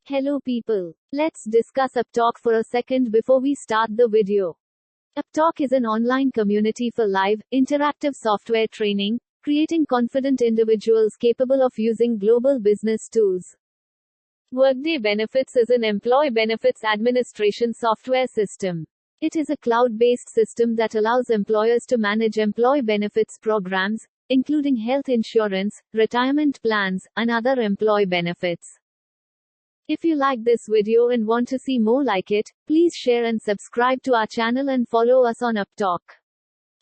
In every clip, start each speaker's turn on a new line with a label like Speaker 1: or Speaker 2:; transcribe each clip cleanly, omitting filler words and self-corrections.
Speaker 1: Hello people. Let's discuss Upptalk for a second before we start the video. Upptalk is an online community for live, interactive software training, creating confident individuals capable of using global business tools. Workday Benefits is an employee benefits administration software system. It is a cloud-based system that allows employers to manage employee benefits programs, including health insurance, retirement plans, and other employee benefits. If you like this video and want to see more like it, please share and subscribe to our channel and follow us on Upptalk.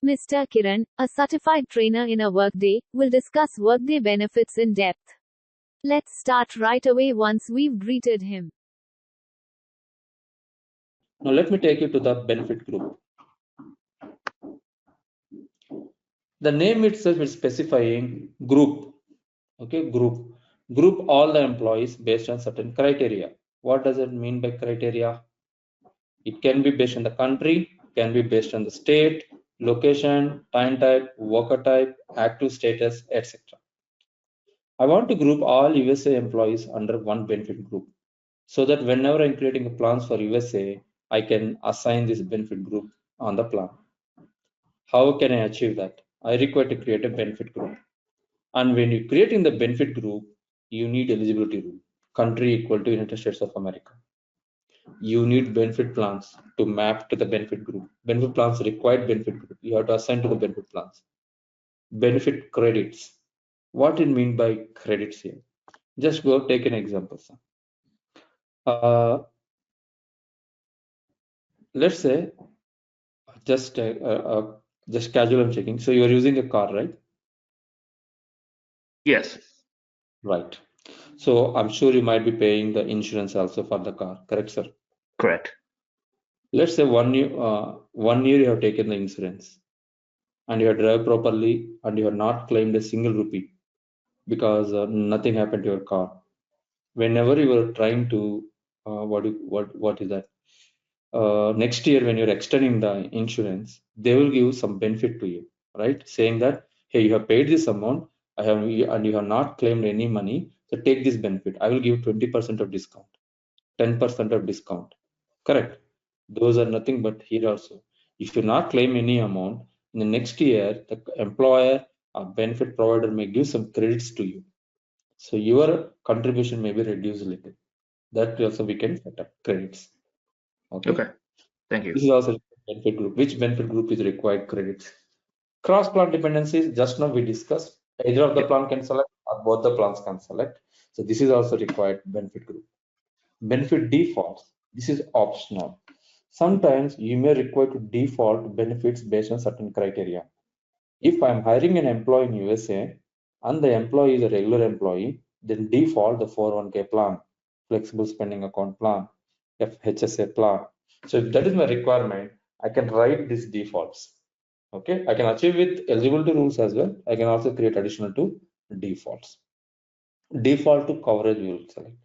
Speaker 1: Mr. Kiran, a certified trainer in a Workday, will discuss Workday benefits in depth. Let's start right away once we've greeted him.
Speaker 2: Now let me take you to the benefit group. The name itself is specifying group. Okay, group. Group all the employees based on certain criteria. What does it mean by criteria? It can be based on the country, can be based on the state, location, time type, worker type, active status, etc. I want to group all USA employees under one benefit group so that whenever I'm creating plans for USA, I can assign this benefit group on the plan. How can I achieve that? I require to create a benefit group. And when you're creating the benefit group, you need eligibility rule. Country equal to United States of America. You need benefit plans to map to the benefit group. Benefit plans required benefit group. You have to assign to the benefit plans. Benefit credits. What it mean by credits here? Just go take an example. Let's say just casual I'm checking. So you're using a car, right?
Speaker 3: Yes.
Speaker 2: Right. So I'm sure you might be paying the insurance also for the car, correct, sir?
Speaker 3: Correct.
Speaker 2: Let's say 1 year, 1 year you have taken the insurance and you have driven properly and you have not claimed a single rupee because nothing happened to your car. Whenever you are trying to, what is that? Next year when you're extending the insurance, they will give some benefit to you, right? Saying that, hey, you have paid this amount, and you have not claimed any money, so take this benefit. I will give 20% of discount, 10% of discount. Correct. Those are nothing but here also. If you not claim any amount, in the next year, the employer or benefit provider may give some credits to you. So your contribution may be reduced a little. That also we can set up credits.
Speaker 3: Okay. Thank you.
Speaker 2: This is also benefit group. Which benefit group is required credits? Cross plan dependencies, just now we discussed. Either of the plan can select or both the plans can select. So this is also required benefit group. Benefit defaults. This is optional. Sometimes you may require to default benefits based on certain criteria. If I'm hiring an employee in USA and the employee is a regular employee, then default the 401k plan, flexible spending account plan, FHSA plan. So if that is my requirement, I can write these defaults. Okay, I can achieve with eligibility rules as well. I can also create additional to defaults. Default to coverage we will select.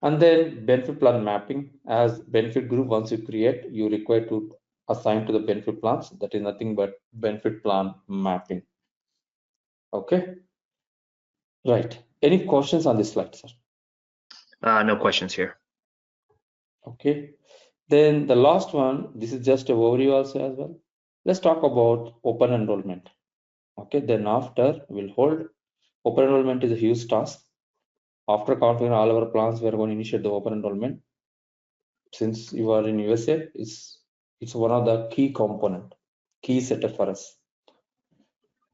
Speaker 2: And then benefit plan mapping. As benefit group, once you create, you require to assign to the benefit plans. That is nothing but benefit plan mapping. Okay. Right. Any questions on this slide, sir?
Speaker 3: No questions here.
Speaker 2: Okay. Then the last one, this is just a overview also as well. Let's talk about open enrollment. Okay. Then after we'll hold open enrollment is a huge task. After configuring all our plans, we are going to initiate the open enrollment. Since you are in USA, it's one of the key component, key setup for us.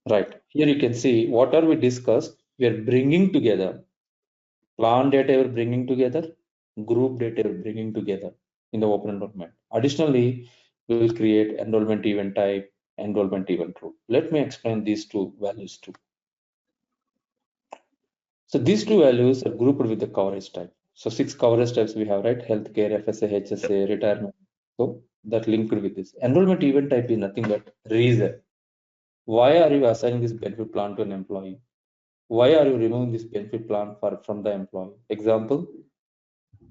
Speaker 2: Right. Here you can see whatever we discussed, we are bringing together. Plan data we're bringing together, group data we're bringing together in the open enrollment. Additionally, we will create enrollment event type, enrollment event rule. Let me explain these two values too. So these two values are grouped with the coverage type. So 6 coverage types we have, right? Healthcare, FSA, HSA, retirement. So that linked with this. Enrollment event type is nothing but reason. Why are you assigning this benefit plan to an employee? Why are you removing this benefit plan from the employee? Example,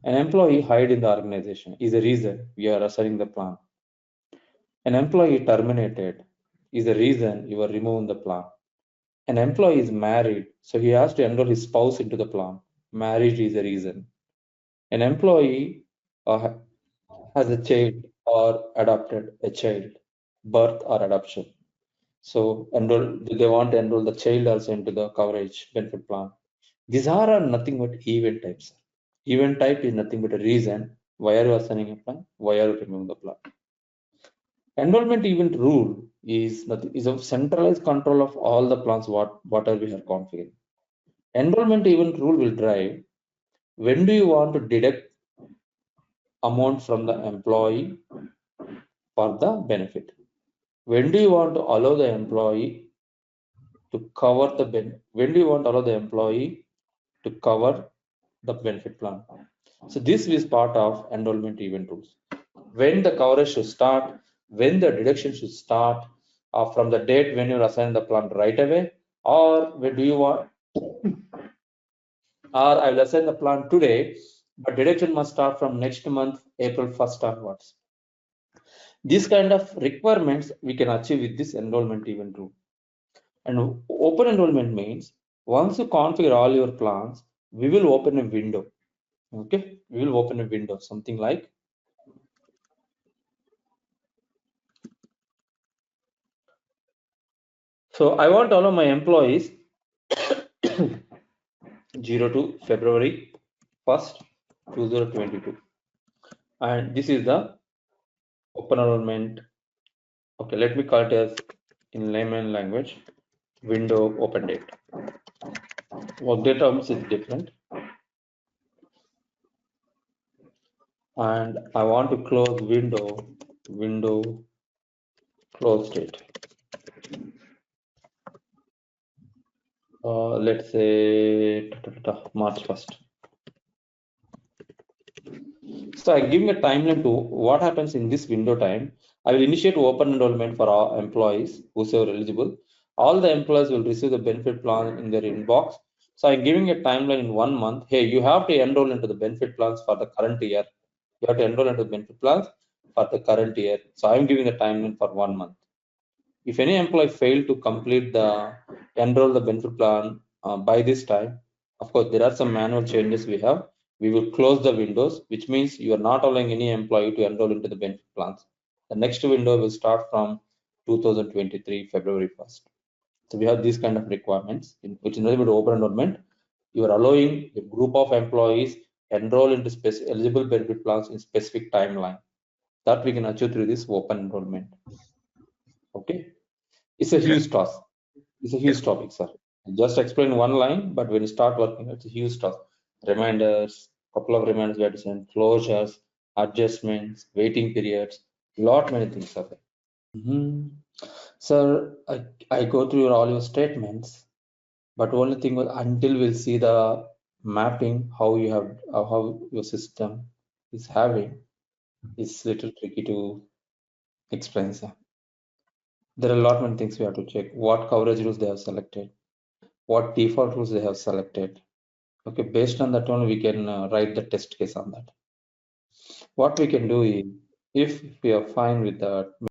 Speaker 2: an employee hired in the organization is a reason we are assigning the plan. An employee terminated is a reason you are removing the plan. An employee is married, so he has to enroll his spouse into the plan. Marriage is a reason. An employee has a child or adopted a child, birth or adoption. So they want to enroll the child also into the coverage benefit plan. These are nothing but event types. Event type is nothing but a reason why are you assigning a plan, why are you removing the plan. Enrollment event rule is a centralized control of all the plans whatever we have configured. Enrollment event rule will drive when do you want to deduct amount from the employee for the benefit. When do you want to allow the employee to cover the when do you want to allow the employee to cover the benefit plan? So this is part of enrollment event rules. When the coverage should start, when the deduction should start, from the date when you assign the plan right away, or when do you want, or I will assign the plan today, but deduction must start from next month, April 1st onwards. These kind of requirements we can achieve with this enrollment event rule. And open enrollment means once you configure all your plans, we will open a window. Okay, we will open a window, something like so I want all of my employees 0 to February 1st, 2022. And this is the open enrollment. Okay, let me call it as in layman language, window open date. Workday terms is different. And I want to close window close date. Let's say March 1st. So I give a timeline to what happens in this window time. I will initiate open enrollment for all employees who are eligible. All the employees will receive the benefit plan in their inbox. So I'm giving a timeline in 1 month. Hey, you have to enroll into the benefit plans for the current year. You have to enroll into the benefit plans for the current year. So I'm giving a timeline for 1 month. If any employee failed to complete the enroll the benefit plan by this time, of course, there are some manual changes we have. We will close the windows, which means you are not allowing any employee to enroll into the benefit plans. The next window will start from 2023 February 1st. So we have these kind of requirements, which in order to open enrollment, you are allowing a group of employees enroll into eligible benefit plans in specific timeline. That we can achieve through this open enrollment. Okay, it's a huge task. It's a huge topic, sir. Just explain one line, but when you start working, it's a huge task. Reminders, couple of reminders we have to send, closures, adjustments, waiting periods, lot many things are there. Sir, I go through all your statements, but only thing was until we'll see the mapping, how you have how your system is having, it's little tricky to explain, sir. There are a lot many things we have to check. What coverage rules they have selected, what default rules they have selected. Okay, based on that one, we can write the test case on that. What we can do is, if we are fine with that,